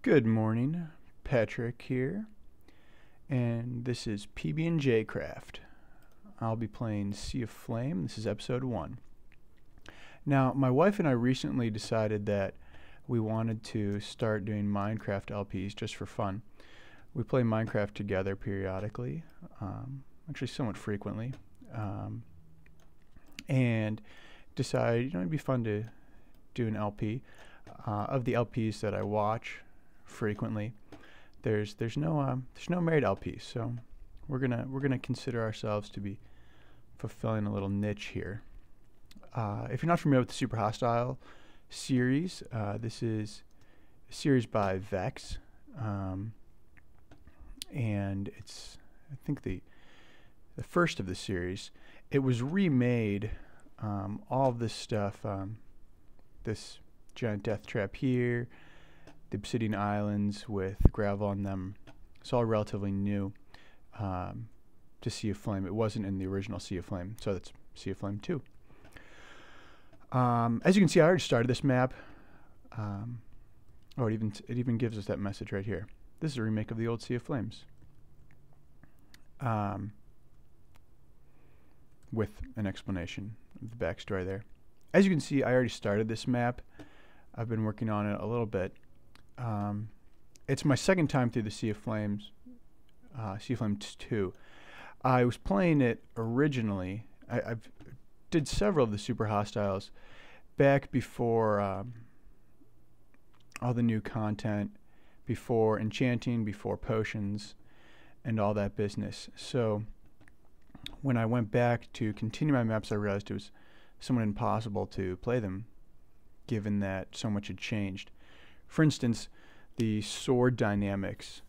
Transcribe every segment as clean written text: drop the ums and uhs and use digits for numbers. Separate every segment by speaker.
Speaker 1: Good morning, Patrick here, and this is PBandJCraft. I'll be playing Sea of Flame. This is episode 1. Now, my wife and I recently decided that we wanted to start doing Minecraft LPs just for fun. We play Minecraft together periodically, actually somewhat frequently, and decided, it'd be fun to do an LP. Of the LPs that I watch frequently, there's no married LPs, so we're gonna consider ourselves to be fulfilling a little niche here. If you're not familiar with the Super Hostile series, this is a series by Vech, and it's I think the first of the series. It was remade. All of this stuff, this giant death trap here, the obsidian islands with gravel on them. It's all relatively new to Sea of Flame. It wasn't in the original Sea of Flame, so that's Sea of Flame 2. As you can see, I already started this map. Oh, it even gives us that message right here. This is a remake of the old Sea of Flames, with an explanation of the backstory there. As you can see, I already started this map. I've been working on it a little bit. It's my second time through the Sea of Flames, Sea of Flames 2. I was playing it originally. I've did several of the Super Hostiles back before all the new content, before enchanting, before potions, and all that business. So when I went back to continue my maps, I realized it was somewhat impossible to play them, given that so much had changed. For instance, the sword dynamics,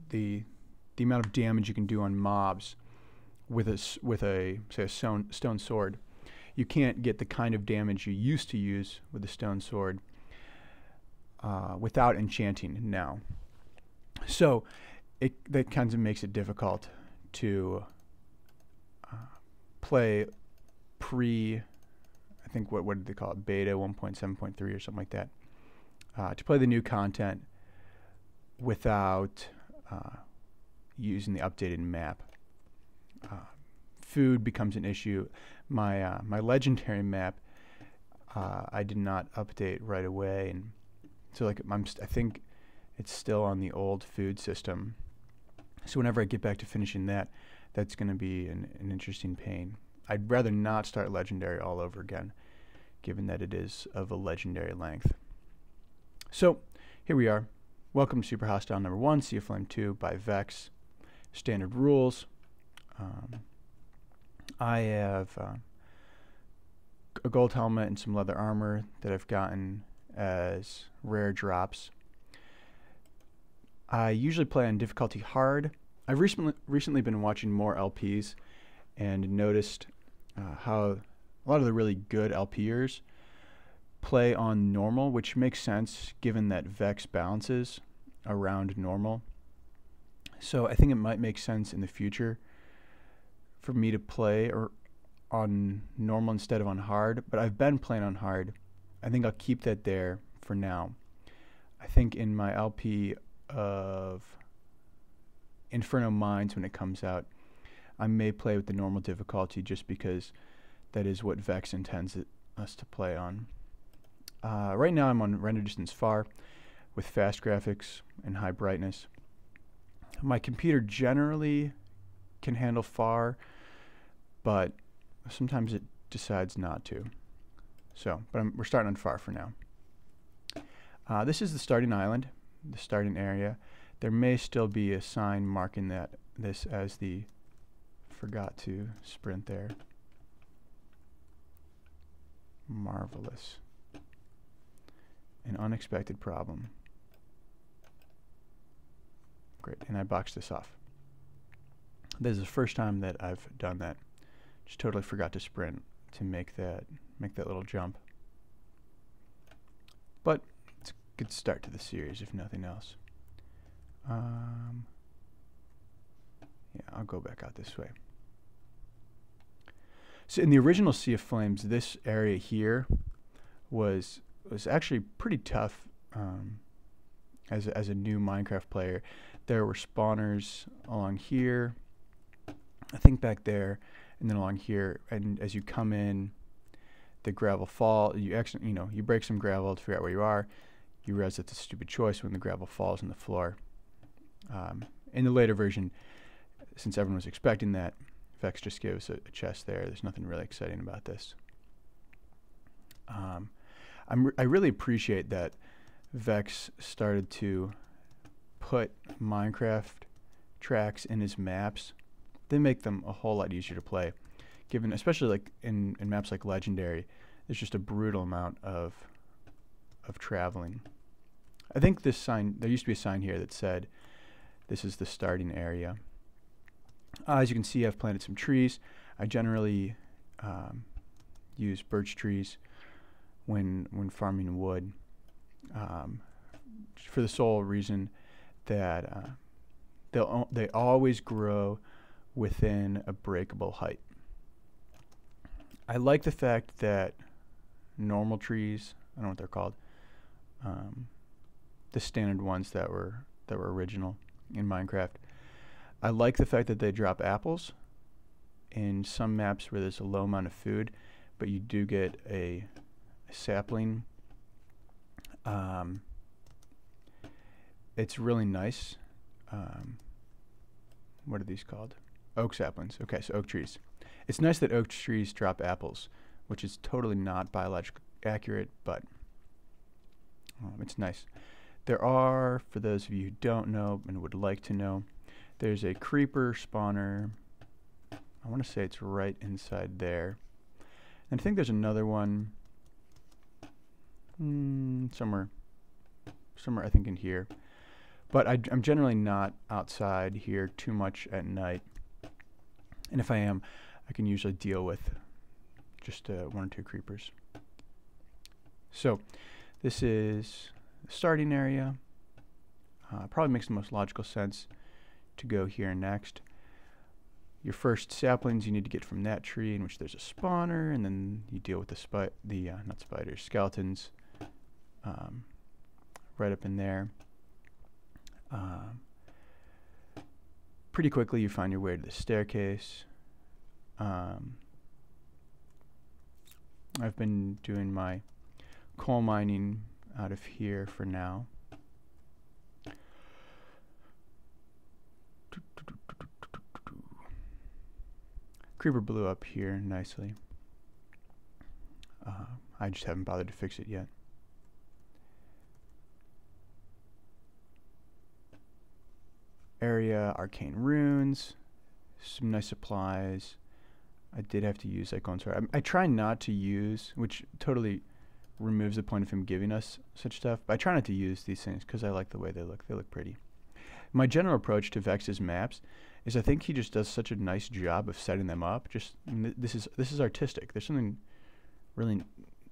Speaker 1: the amount of damage you can do on mobs with a say a stone sword, you can't get the kind of damage you used to use with the stone sword without enchanting now. So that kind of makes it difficult to play I think what did they call it, beta 1.7.3 or something like that, to play the new content without using the updated map. Food becomes an issue. My legendary map, I did not update right away, and so I think it's still on the old food system. So whenever I get back to finishing that, that's going to be an interesting pain. I'd rather not start legendary all over again, given that it is of a legendary length. So here we are. Welcome to Super Hostile number 1, Sea of Flame 2 by Vech. Standard rules. I have a gold helmet and some leather armor that I've gotten as rare drops. I usually play on difficulty hard. I've recently been watching more LPs and noticed how a lot of the really good LPers play on normal, which makes sense given that Vech balances around normal. So I think it might make sense in the future for me to play on normal instead of on hard, but I've been playing on hard. I think I'll keep that there for now. I think in my LP of Inferno Mines, when it comes out, I may play with the normal difficulty just because that is what Vech intends us to play on. Right now I'm on render distance far with fast graphics and high brightness. My computer generally can handle far, but sometimes it decides not to. So, but we're starting on far for now. This is the starting island, the starting area. There may still be a sign marking this as the forgot to sprint there. Marvelous. An unexpected problem. Great, and I boxed this off. This is the first time that I've done that. Just totally forgot to sprint to make that little jump. But it's a good start to the series, if nothing else. Yeah, I'll go back out this way. So in the original Sea of Flames, this area here was actually pretty tough as a new Minecraft player, there were spawners along here, I think back there, and then along here. And as you come in, the gravel fall. You break some gravel to figure out where you are. You realize that's a stupid choice when the gravel falls on the floor. In the later version, since everyone was expecting that, Vech just gave us a chest there. There's nothing really exciting about this. I really appreciate that Vech started to put Minecraft tracks in his maps. They make them a whole lot easier to play, given especially like in maps like Legendary. There's just a brutal amount of traveling. I think this sign, there used to be a sign here that said this is the starting area. As you can see, I've planted some trees. I generally use birch trees when farming wood, for the sole reason that they always grow within a breakable height. I like the fact that normal trees, I don't know what they're called, the standard ones that were original in Minecraft, I like the fact that they drop apples in some maps where there's a low amount of food, but you do get a sapling. It's really nice. What are these called? Oak saplings. Okay, so oak trees. It's nice that oak trees drop apples, which is totally not biologically accurate, but it's nice. There are, for those of you who don't know and would like to know, there's a creeper spawner. I want to say it's right inside there. And I think there's another one somewhere I think in here. But I'm generally not outside here too much at night. And if I am, I can usually deal with just 1 or 2 creepers. So this is the starting area. Probably makes the most logical sense to go here next. Your first saplings you need to get from that tree in which there's a spawner, and then you deal with the not spiders, skeletons, right up in there. Pretty quickly you find your way to the staircase. I've been doing my coal mining out of here for now. Creeper blew up here nicely. I just haven't bothered to fix it yet. Area, arcane runes, some nice supplies. I did have to use that golden sword. I try not to use, which totally removes the point of him giving us such stuff, but I try not to use these things because I like the way they look. They look pretty. My general approach to Vech's maps is I think he just does such a nice job of setting them up. Just this is artistic. There's something really,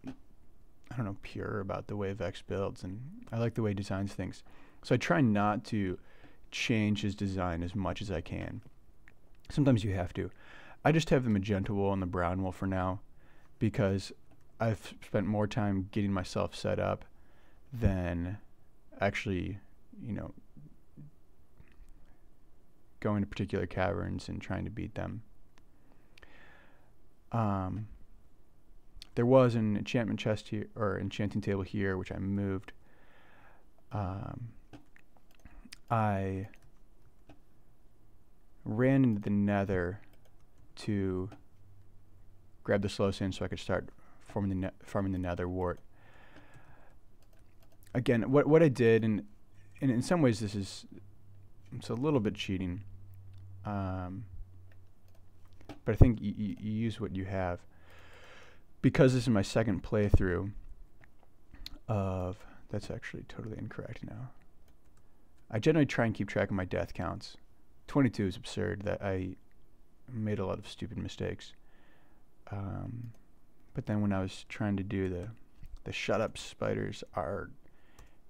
Speaker 1: I don't know, pure about the way Vech builds, and I like the way he designs things. So I try not to change his design as much as I can. Sometimes you have to. I just have the magenta wool and the brown wool for now because I've spent more time getting myself set up than actually, going to particular caverns and trying to beat them. There was an enchantment chest here, or enchanting table here, which I moved. I ran into the nether to grab the slow sand so I could start farming the nether wart. Again, what I did, and in some ways it's a little bit cheating, but I think you use what you have. Because this is my second playthrough of, that's actually totally incorrect now. I generally try and keep track of my death counts. 22 is absurd. That I made a lot of stupid mistakes. But then when I was trying to do the shut up spiders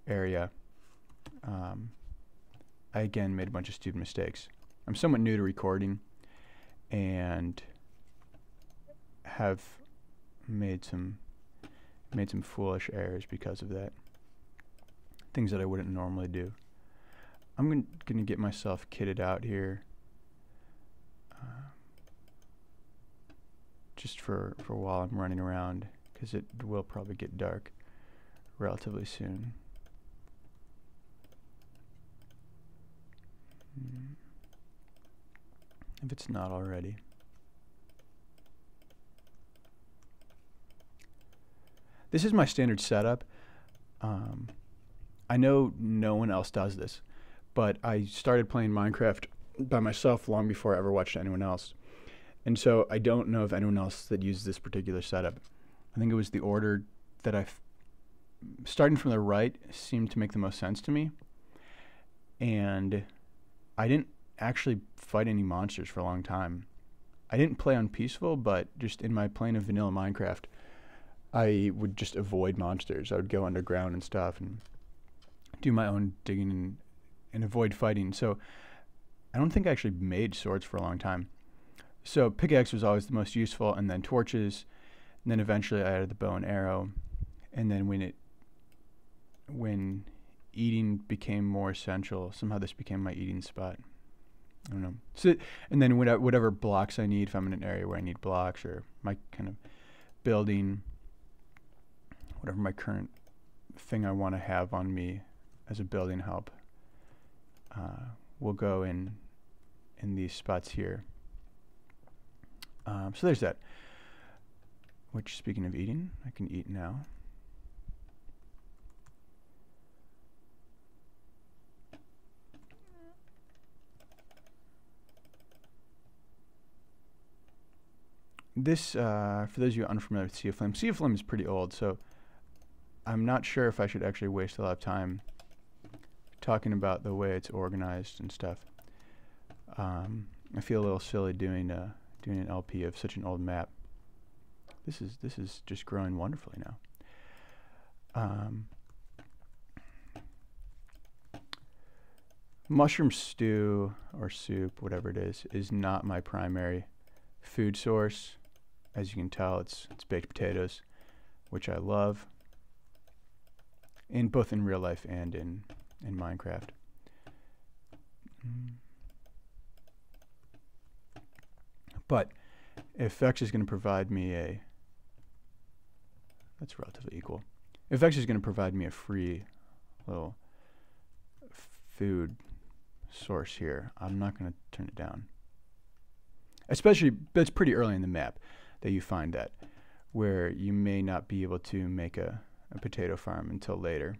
Speaker 1: area, I again made a bunch of stupid mistakes. I'm somewhat new to recording and have made some foolish errors because of that. things that I wouldn't normally do. I'm going to get myself kitted out here. Just for while I'm running around, because it will probably get dark relatively soon. If it's not already. This is my standard setup. I know no one else does this, but I started playing Minecraft by myself long before I ever watched anyone else. And so I don't know of anyone else that uses this particular setup. I think it was the order that starting from the right seemed to make the most sense to me. And I didn't actually fight any monsters for a long time. I didn't play on peaceful, but just in my playing of vanilla Minecraft, I would just avoid monsters. I would go underground and stuff and do my own digging and avoid fighting. So I don't think I actually made swords for a long time. So pickaxe was always the most useful, and then torches, and then eventually I added the bow and arrow. And then when eating became more essential, somehow this became my eating spot. I don't know. So, and then whatever blocks I need, if I'm in an area where I need blocks, or my kind of building, whatever my current thing I want to have on me as a building help, will go in these spots here. So there's that. Which, speaking of eating, I can eat now. This, for those of you unfamiliar with Sea of Flame, Sea of Flame is pretty old, so I'm not sure if I should actually waste a lot of time talking about the way it's organized and stuff. I feel a little silly doing an LP of such an old map. This is just growing wonderfully now. Mushroom stew or soup, whatever it is not my primary food source. As you can tell, it's baked potatoes, which I love, both in real life and in Minecraft. But if Vech is going to provide me that's relatively equal. If Vech is going to provide me a free little food source here, I'm not going to turn it down. Especially, but it's pretty early in the map that you find that, where you may not be able to make a potato farm until later.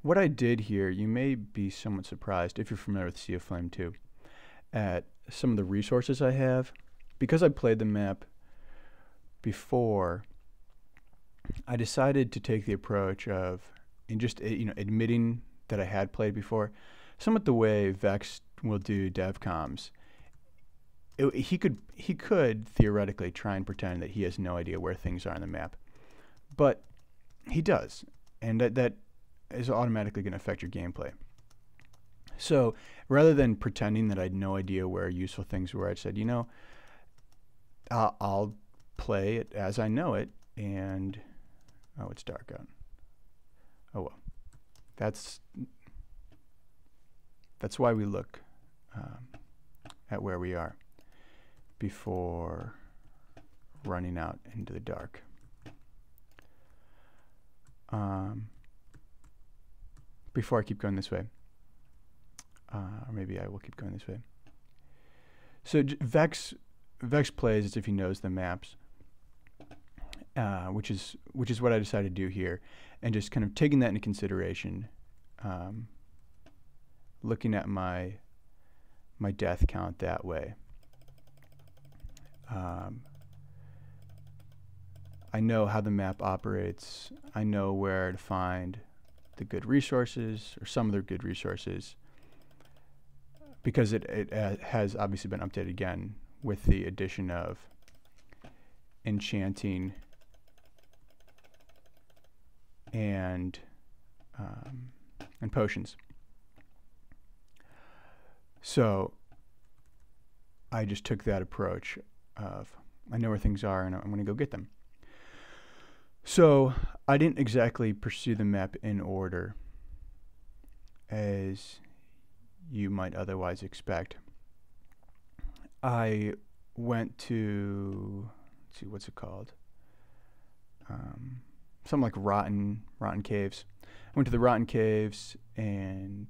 Speaker 1: What I did here, you may be somewhat surprised, if you're familiar with Sea of Flame 2, at some of the resources I have. Because I played the map before, I decided to take the approach of, and just admitting that I had played before, somewhat the way Vech will do devcoms. He could theoretically try and pretend that he has no idea where things are on the map, but he does, and that is automatically going to affect your gameplay. So rather than pretending that I had no idea where useful things were, I said, I'll play it as I know it, and oh, it's dark out. Oh well, that's why we look at where we are before running out into the dark. Before I keep going this way, or maybe I will keep going this way. So Vech plays as if he knows the maps, which is what I decided to do here, and just kind of taking that into consideration, looking at my death count that way. I know how the map operates. I know where to find the good resources, or some of the good resources, because it has obviously been updated again with the addition of enchanting and potions. So I just took that approach of, I know where things are, and I'm going to go get them. So I didn't exactly pursue the map in order, as you might otherwise expect. I went to, let's see, what's it called? Something like Rotten Caves. I went to the Rotten Caves and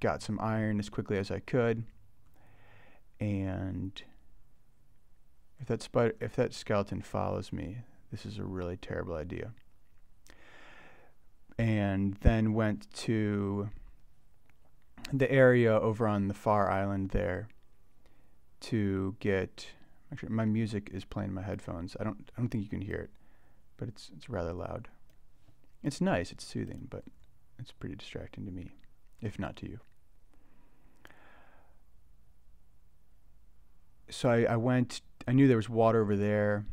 Speaker 1: got some iron as quickly as I could. And if that skeleton follows me, this is a really terrible idea. And then went to the area over on the far island there to get. Actually, my music is playing in my headphones. I don't think you can hear it, but it's rather loud. It's nice, it's soothing, but it's pretty distracting to me, if not to you. So I went. I knew there was water over there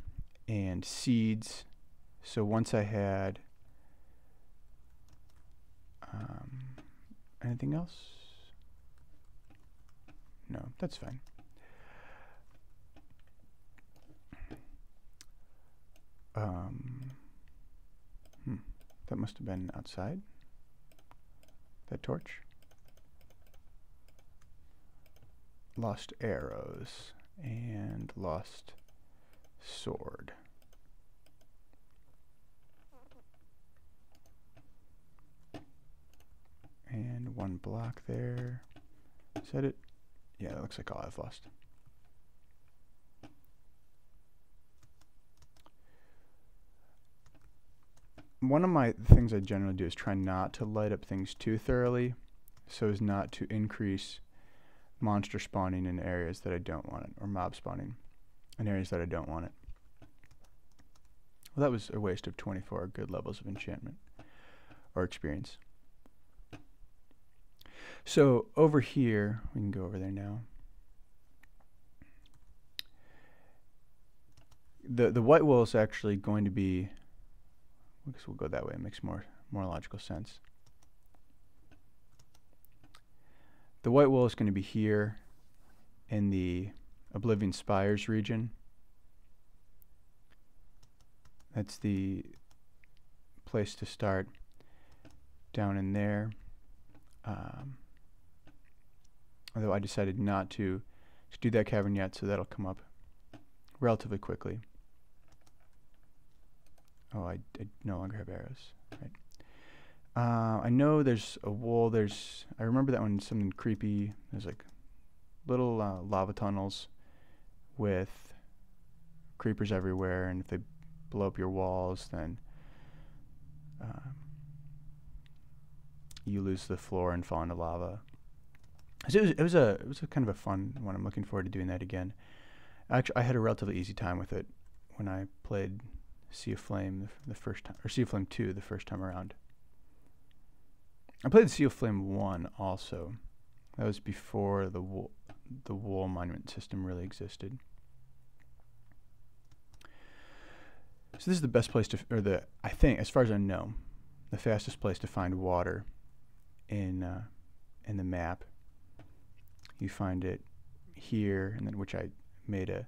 Speaker 1: and seeds. So once I had anything else? No, that's fine. That must have been outside. That torch. Lost arrows and lost sword. And one block there. Is that it? Yeah, that looks like all I've lost. One of my things I generally do is try not to light up things too thoroughly, so as not to increase monster spawning in areas that I don't want it, or mob spawning in areas that I don't want it. Well, that was a waste of 24 good levels of enchantment or experience. So over here, we can go over there now. The white wool is actually going to be, I guess we'll go that way. It makes more logical sense. The white wool is going to be here in the Oblivion Spires region. That's the place to start, down in there. Although I decided not to do that cavern yet, so that'll come up relatively quickly. Oh, I no longer have arrows. Right. I know there's a wool. I remember that one, something creepy. There's like little lava tunnels with creepers everywhere, and if they blow up your walls, then you lose the floor and fall into lava. So it was a kind of a fun one. I'm looking forward to doing that again. Actually, I had a relatively easy time with it when I played Sea of Flame the first time, or Sea of Flame 2 the first time around. I played Sea of Flame 1 also. That was before the wool monument system really existed. So this is the best place to, I think, as far as I know, the fastest place to find water in the map. You find it here, and then which I made a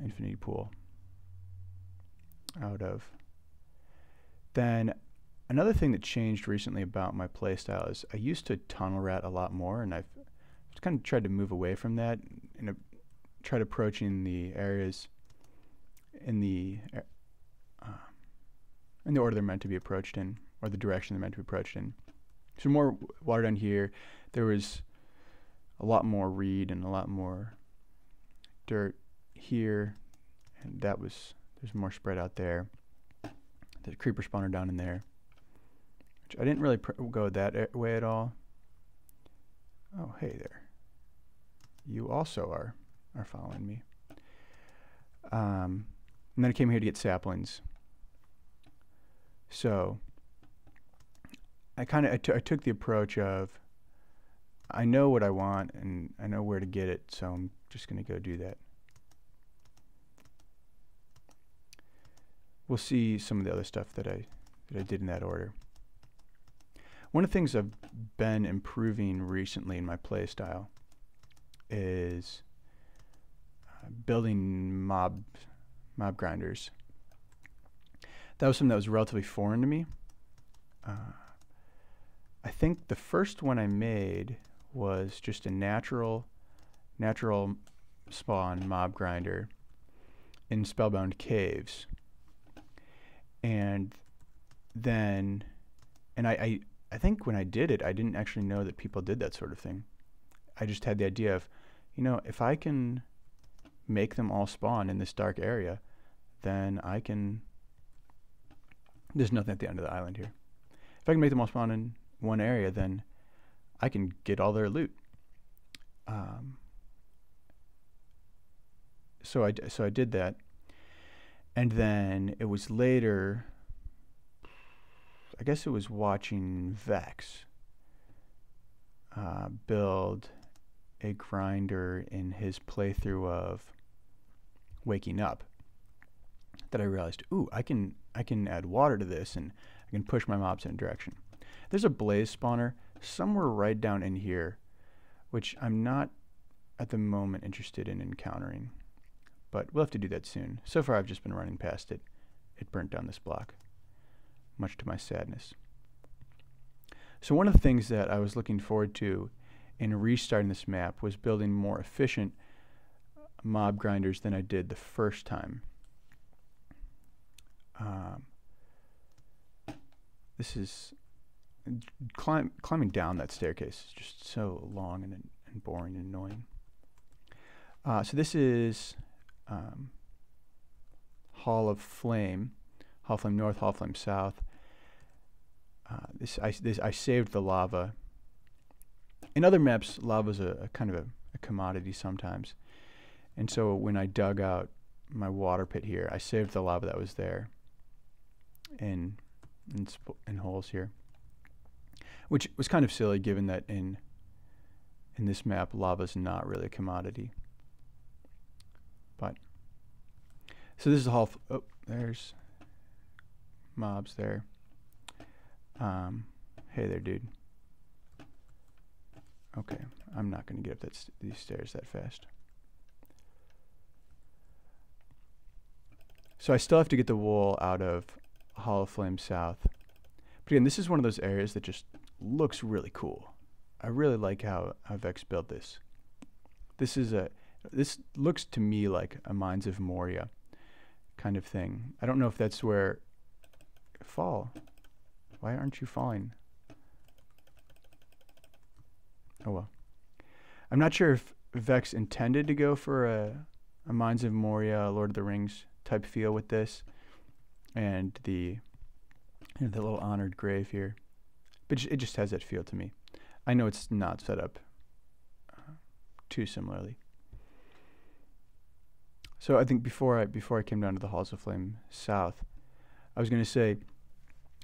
Speaker 1: infinity pool out of. Then another thing that changed recently about my playstyle is I used to tunnel rat a lot more, and I've kind of tried to move away from that and tried approaching the areas in the order they're meant to be approached in, or the direction they're meant to be approached in. So more water down here. There was a lot more reed and a lot more dirt here, and there's more spread out there. There's a creeper spawner down in there, which I didn't really go that way at all. Oh, hey there. You also are following me. And then I came here to get saplings. So I took the approach of, I know what I want and I know where to get it, so I'm just going to go do that. We'll see some of the other stuff that I did in that order. One of the things I've been improving recently in my playstyle is building mob grinders. That was something that was relatively foreign to me. I think the first one I made was just a natural spawn mob grinder in Spellbound Caves. And then, I think when I did it, I didn't actually know that people did that sort of thing. I just had the idea of, you know, if I can make them all spawn in this dark area, then I can, there's nothing at the end of the island here. If I can make them all spawn in one area, then I can get all their loot. So I did that, and then it was later, I guess it was watching Vech build a grinder in his playthrough of Waking Up that I realized, ooh, I can add water to this, and I can push my mobs in a direction. There's a blaze spawner somewhere right down in here, which I'm not at the moment interested in encountering, but we'll have to do that soon. So far I've just been running past it. It burnt down this block, much to my sadness. So one of the things that I was looking forward to in restarting this map was building more efficient mob grinders than I did the first time. This is climbing down that staircase is just so long and boring and annoying. So this is Hall of Flame North, Hall of Flame South. I saved the lava. In other maps, lava's a kind of a commodity sometimes, and so when I dug out my water pit here, I saved the lava that was there in holes here, which was kind of silly given that in this map lava's not really a commodity. But so this is the hall. Oh, there's mobs there. Hey there, dude. Okay, I'm not going to get up these stairs that fast. So I still have to get the wool out of Hall of Flame South. But again, this is one of those areas that just looks really cool. I really like how Vech built this. This looks to me like a Mines of Moria kind of thing. I don't know if that's where fall. Why aren't you falling? Oh well. I'm not sure if Vech intended to go for a Mines of Moria, Lord of the Rings type feel with this, and the little honored grave here, but it just has that feel to me. I know it's not set up too similarly. So I think before I came down to the Halls of Flame South, I was going to say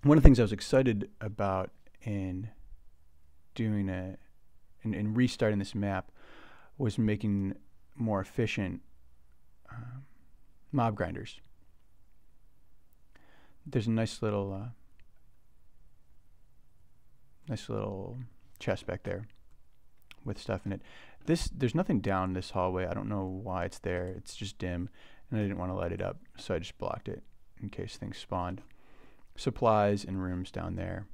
Speaker 1: one of the things I was excited about in doing in restarting this map was making more efficient mob grinders. There's a nice little chest back there with stuff in it. There's nothing down this hallway. I don't know why it's there. It's just dim, and I didn't want to light it up, so I just blocked it in case things spawned. Supplies and rooms down there.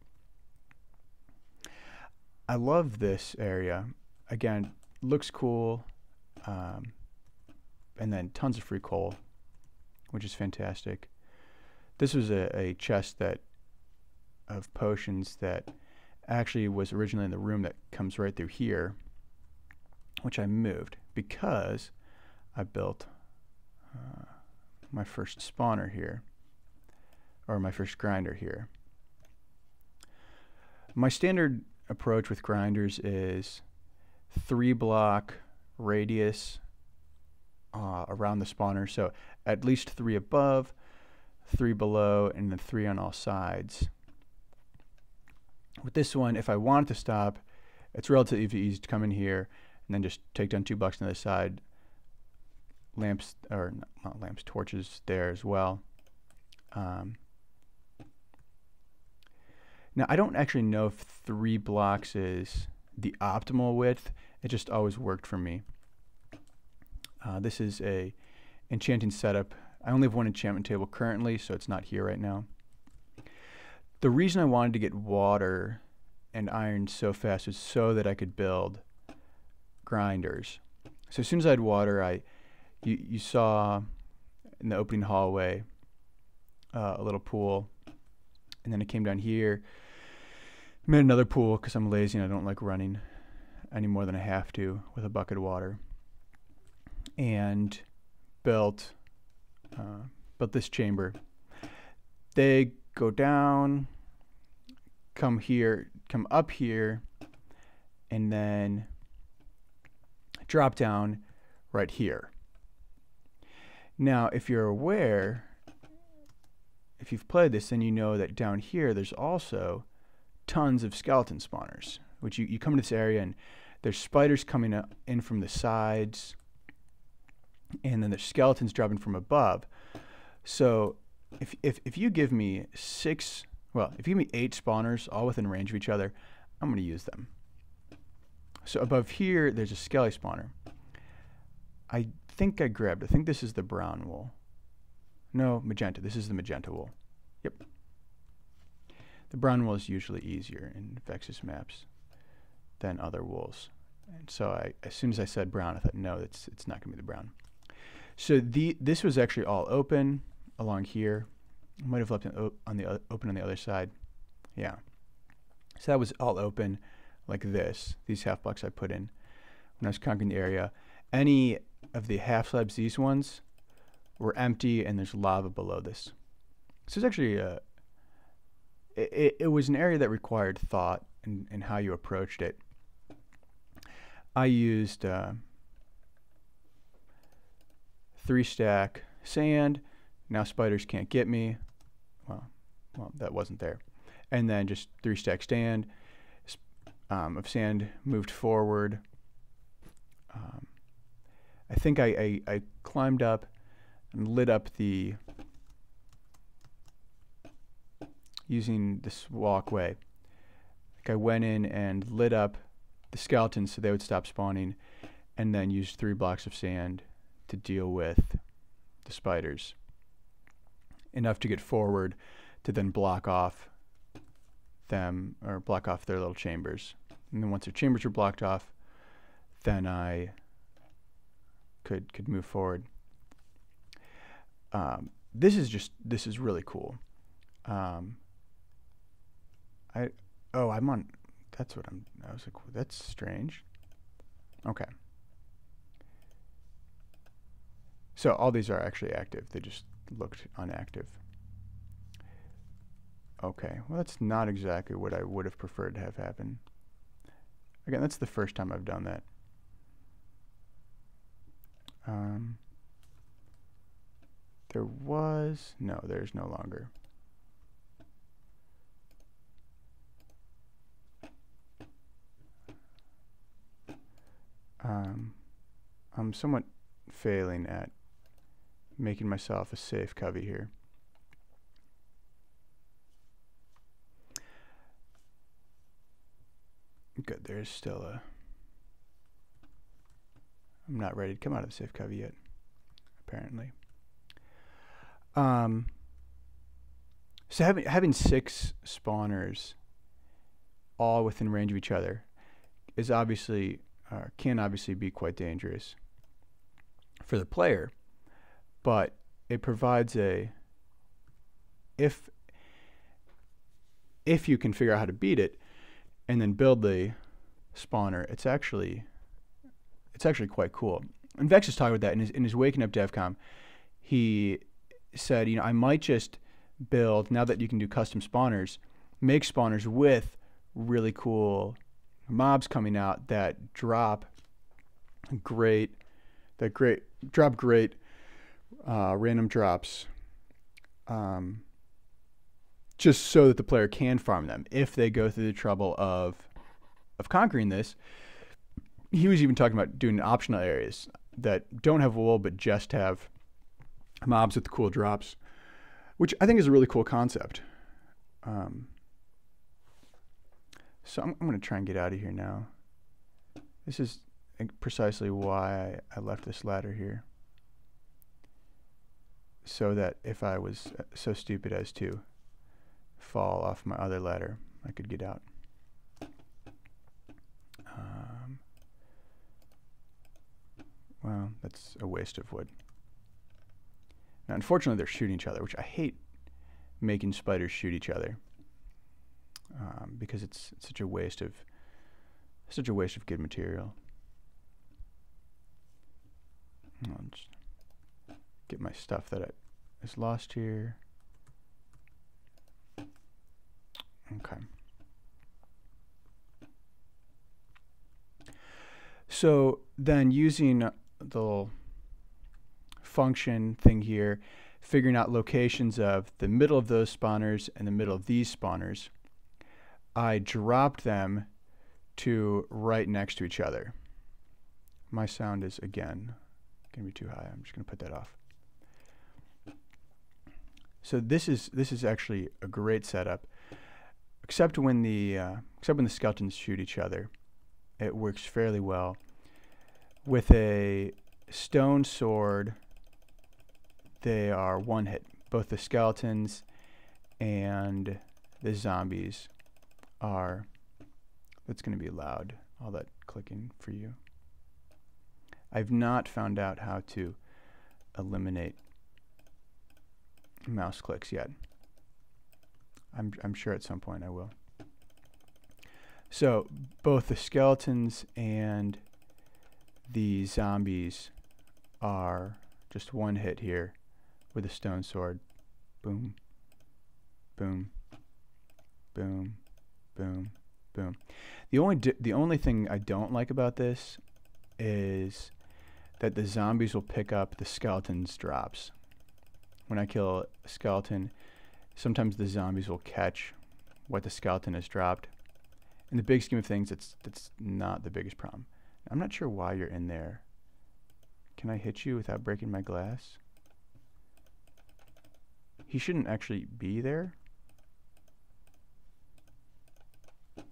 Speaker 1: I love this area. Again, looks cool, and then tons of free coal, which is fantastic. This was a chest of potions that actually was originally in the room that comes right through here, which I moved because I built my first spawner here, or my first grinder here. My standard approach with grinders is 3-block radius around the spawner, so at least 3 above, 3 below, and then 3 on all sides. With this one, if I want it to stop, it's relatively easy to come in here and then just take down 2 blocks on the other side. Lamps, or not lamps, torches there as well. Now, I don't actually know if 3 blocks is the optimal width. It just always worked for me. This is a enchanting setup. I only have one enchantment table currently, so it's not here right now. The reason I wanted to get water and iron so fast was so that I could build grinders. So as soon as I had water, you saw in the opening hallway a little pool, and then I came down here, made another pool because I'm lazy and I don't like running any more than I have to with a bucket of water, and built this chamber. They go down, come up here, and then drop down right here. Now, if you're aware, if you've played this, then you know that down here there's also tons of skeleton spawners, which you come to this area and there's spiders coming in from the sides, and then there's skeletons dropping from above. So if you give me if you give me 8 spawners all within range of each other, I'm going to use them. So above here, there's a skelly spawner. I think this is the brown wool. No, magenta. This is the magenta wool. Yep. The brown wool is usually easier in Vech's maps than other wools. And so as soon as I said brown, I thought, no, it's not going to be the brown. So this was actually all open along here. I might have left it open on the other side. Yeah. So that was all open like this. These half blocks I put in when I was conquering the area. Any of the half slabs, these ones, were empty, and there's lava below this. So it's actually it was an area that required thought in how you approached it. I used 3-stack sand. Now spiders can't get me. Well, that wasn't there. And then just 3-stack stand of sand moved forward. I think I climbed up and lit up using this walkway. Like I went in and lit up the skeletons so they would stop spawning, and then used 3 blocks of sand to deal with the spiders. Enough to get forward to then block off them, or block off their little chambers. And then once their chambers were blocked off, then I could move forward. This is really cool. I'm on. That's what I'm. I was like, that's strange. Okay. So all these are actually active. They just looked inactive. Okay. Well, that's not exactly what I would have preferred to have happen. Again, that's the first time I've done that. There's no longer. I'm somewhat failing at making myself a safe covey here. Good, there's still I'm not ready to come out of the safe covey yet, apparently. So having 6 spawners all within range of each other is obviously, can obviously be quite dangerous for the player, but it provides if you can figure out how to beat it and then build the spawner, it's actually quite cool. And Vech is talking about that in his Waking Up DevCom. He said, I might just build, now that you can do custom spawners, make spawners with really cool mobs coming out that drop great random drops, just so that the player can farm them if they go through the trouble of conquering this. He was even talking about doing optional areas that don't have wool but just have mobs with cool drops, which I think is a really cool concept. So I'm going to try and get out of here now. This is, precisely why I left this ladder here. So that if I was so stupid as to fall off my other ladder, I could get out. Well, that's a waste of wood. Now, unfortunately, they're shooting each other, which I hate making spiders shoot each other, because it's such a waste of good material. I'll just get my stuff that is lost here. Okay. So then using the little function thing here, figuring out locations of the middle of those spawners and the middle of these spawners, I dropped them to right next to each other. My sound is, again, going to be too high. I'm just going to put that off. So this is actually a great setup, except when the skeletons shoot each other. It works fairly well. With a stone sword, they are one hit. Both the skeletons and the zombies are. That's going to be loud, all that clicking for you. I've not found out how to eliminate mouse clicks yet. I'm sure at some point I will. So both the skeletons and the zombies are just one hit here with a stone sword. Boom, boom, boom, boom, boom. The only thing I don't like about this is that the zombies will pick up the skeleton's drops. When I kill a skeleton, sometimes the zombies will catch what the skeleton has dropped. In the big scheme of things, that's not the biggest problem. I'm not sure why you're in there. Can I hit you without breaking my glass? He shouldn't actually be there.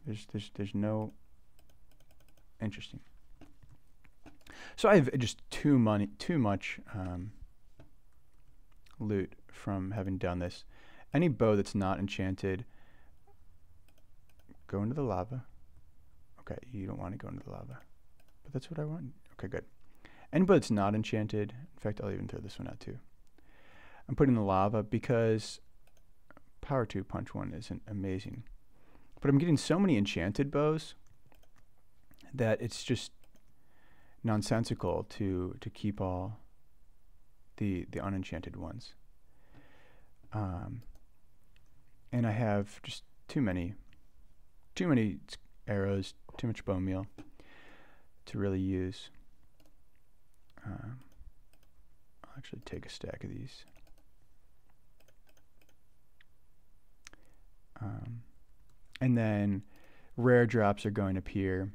Speaker 1: There's no. Interesting. So I have just too much loot from having done this. Any bow that's not enchanted, go into the lava. Okay, you don't want to go into the lava, but that's what I want. Okay, good. Any bow that's not enchanted, in fact, I'll even throw this one out too. I'm putting the lava because Power 2 Punch 1 isn't amazing. But I'm getting so many enchanted bows that it's just nonsensical to keep all the unenchanted ones. And I have just too many arrows, too much bone meal to really use. I'll actually take a stack of these. And then rare drops are going to appear.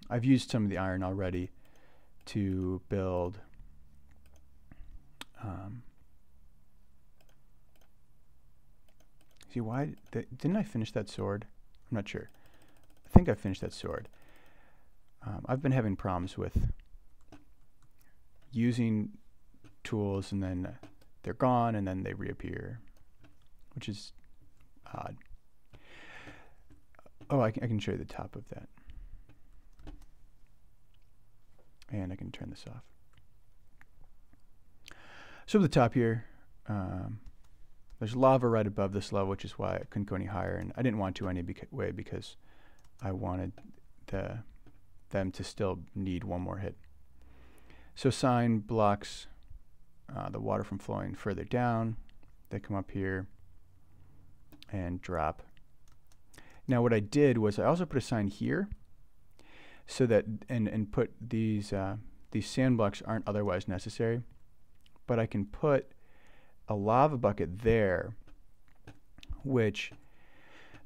Speaker 1: I've used some of the iron already to build see, why didn't I finish that sword? I'm not sure. I think I finished that sword. I've been having problems with using tools and then they're gone and then they reappear, which is odd. Oh, I can show you the top of that. And I can turn this off. So at the top here, there's lava right above this level, which is why I couldn't go any higher. And I didn't want to anyway because I wanted them to still need one more hit. So sign blocks the water from flowing further down. They come up here and drop. Now what I did was I also put a sign here so that and put these sand blocks aren't otherwise necessary, but I can put a lava bucket there, which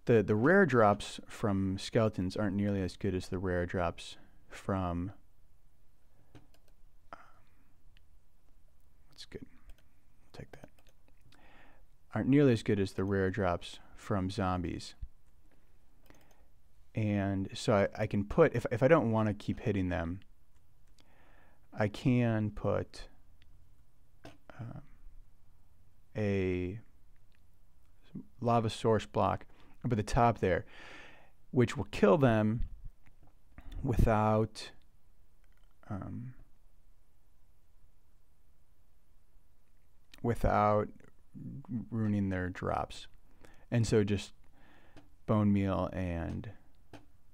Speaker 1: the rare drops from skeletons aren't nearly as good as the rare drops from that's good. I'll take that. Aren't nearly as good as the rare drops from zombies. And so I can put, if I don't want to keep hitting them, I can put a lava source block up at the top there, which will kill them without without ruining their drops. And so just bone meal and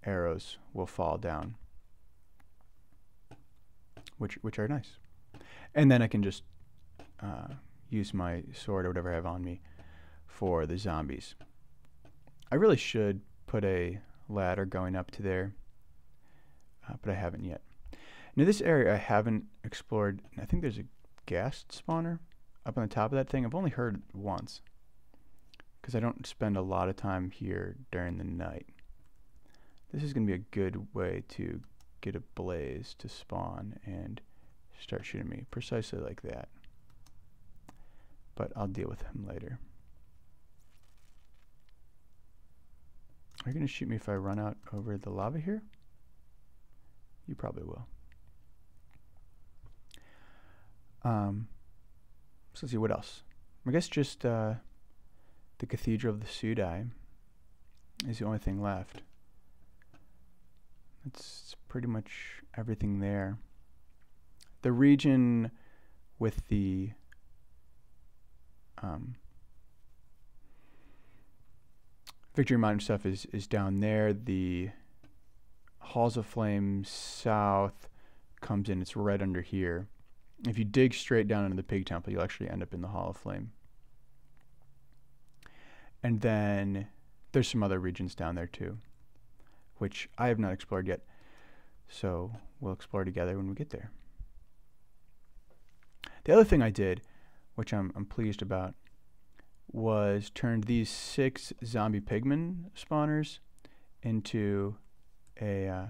Speaker 1: arrows will fall down, which are nice. And then I can just use my sword or whatever I have on me for the zombies. I really should put a ladder going up to there, but I haven't yet. Now this area I haven't explored. I think there's a ghast spawner up on the top of that thing. I've only heard it once because I don't spend a lot of time here during the night. This is going to be a good way to get a blaze to spawn and start shooting me precisely like that. But I'll deal with him later. Are you going to shoot me if I run out over the lava here? You probably will. So let's see, what else? I guess just the Cathedral of the Sudai is the only thing left. That's pretty much everything there. The region with the Victory Mountain stuff is down there. The Halls of Flame south comes in. It's right under here. If you dig straight down into the Pig Temple, you'll actually end up in the Hall of Flame. And then there's some other regions down there too, which I have not explored yet. So we'll explore together when we get there. The other thing I did, which I'm pleased about, was turned these 6 zombie pigman spawners into a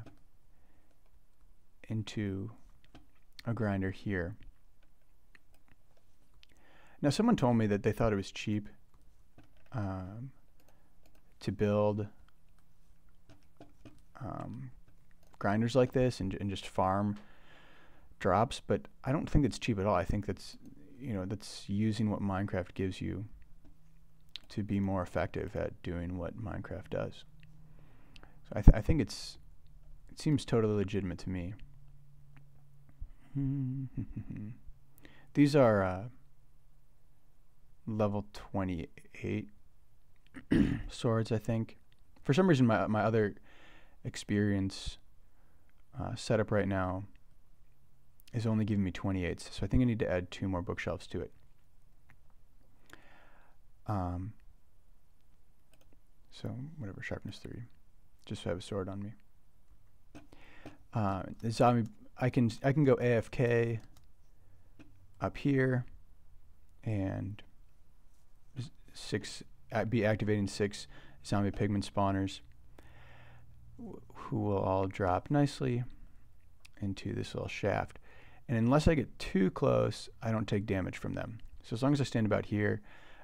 Speaker 1: grinder here. Now someone told me that they thought it was cheap to build grinders like this and just farm drops, but I don't think it's cheap at all. I think that's, you know, that's using what Minecraft gives you to be more effective at doing what Minecraft does. So I think it seems totally legitimate to me. These are level 28 swords, I think. For some reason, my other experience setup right now is only giving me 28s, so I think I need to add 2 more bookshelves to it. So whatever, sharpness 3, just so I have a sword on me. The zombie, I can go AFK up here and be activating 6 zombie pigman spawners who will all drop nicely into this little shaft. And unless I get too close, I don't take damage from them. So as long as I stand about here,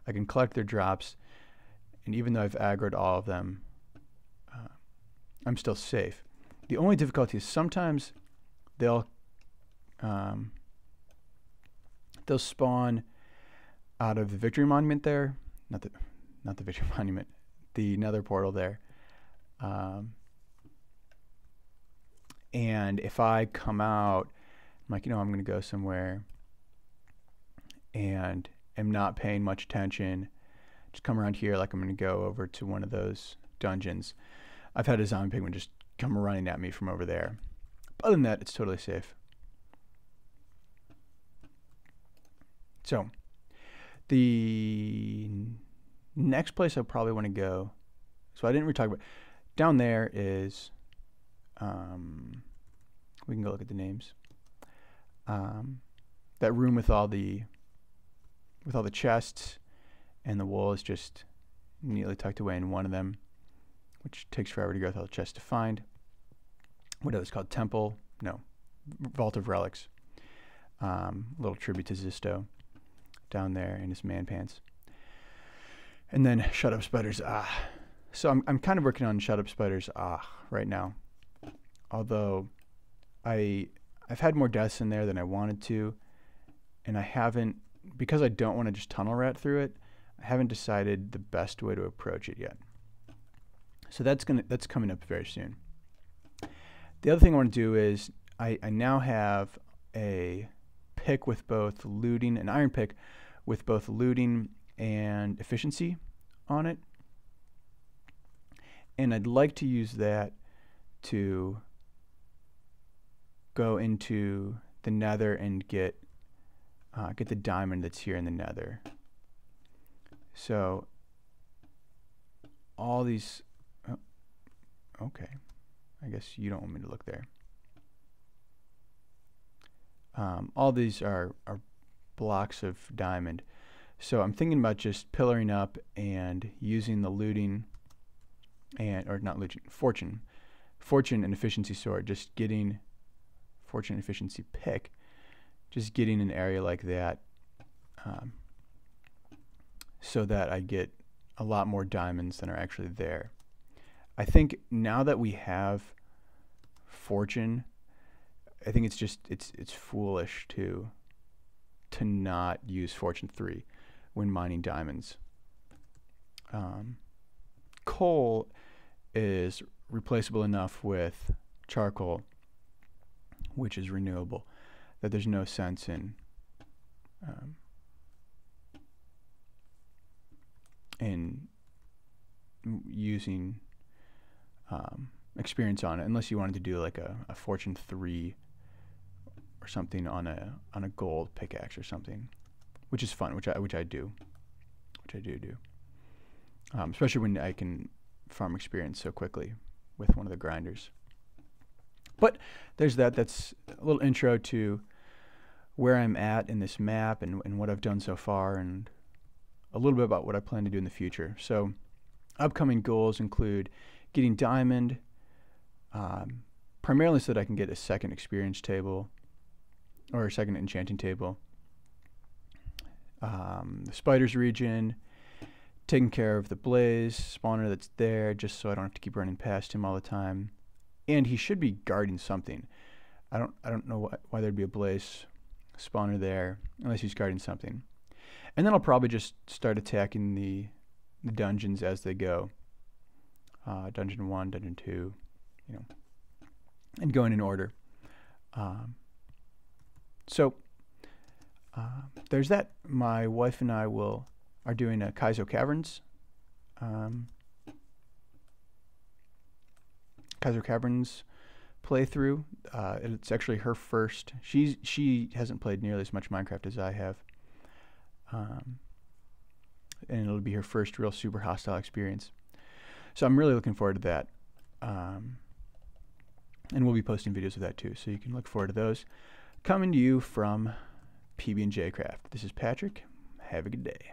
Speaker 1: I can collect their drops, and even though I've aggroed all of them, I'm still safe. The only difficulty is sometimes they'll spawn out of the Victory Monument there, not the Victory Monument, the Nether portal there. And if I come out, I'm like, you know, I'm going to go somewhere and am not paying much attention, just come around here like I'm going to go over to one of those dungeons. I've had a zombie pigman just come running at me from over there. But other than that, it's totally safe. So, the next place I probably want to go, so I didn't really talk about, down there is, we can go look at the names. That room with all the chests, and the wool is just neatly tucked away in one of them, which takes forever to go with all the chests to find. What it was called, Temple? No, Vault of Relics. Little tribute to Zisto down there in his man pants. And then Shut Up Spiders. So I'm kind of working on Shut Up Spiders right now. Although I I've had more deaths in there than I wanted to, and I haven't, because I don't want to just tunnel rat through it, I haven't decided the best way to approach it yet. So that's coming up very soon. The other thing I want to do is I now have a pick with both looting, an iron pick with both looting and efficiency on it. And I'd like to use that to go into the nether and get the diamond that's here in the nether. So all these, oh, okay, I guess you don't want me to look there. All these are blocks of diamond. So I'm thinking about just pillaring up and using the looting and, or not looting, fortune and efficiency sword, just getting fortune and efficiency pick, just getting an area like that, so that I get a lot more diamonds than are actually there. I think now that we have fortune, I think it's just it's foolish to not use fortune 3 when mining diamonds. Coal is replaceable enough with charcoal, which is renewable, that there's no sense in using experience on it, unless you wanted to do like a fortune 3 or something on a gold pickaxe or something, which is fun, which I do, especially when I can farm experience so quickly with one of the grinders. But there's that. That's a little intro to where I'm at in this map and what I've done so far, and a little bit about what I plan to do in the future. So upcoming goals include getting diamond, primarily so that I can get a second experience table or a second enchanting table. The spiders region, taking care of the blaze spawner that's there, just so I don't have to keep running past him all the time. And he should be guarding something. I don't know why there'd be a blaze spawner there unless he's guarding something. And then I'll probably just start attacking the dungeons as they go. Dungeon 1, Dungeon 2, you know, and going in order. So there's that. My wife and I are doing a Kaizo Caverns. Kaizo Caverns playthrough. It's actually her first. She hasn't played nearly as much Minecraft as I have. And it'll be her first real super hostile experience. So I'm really looking forward to that. And we'll be posting videos of that too, so you can look forward to those. Coming to you from PBandJCraft. This is Patrick. Have a good day.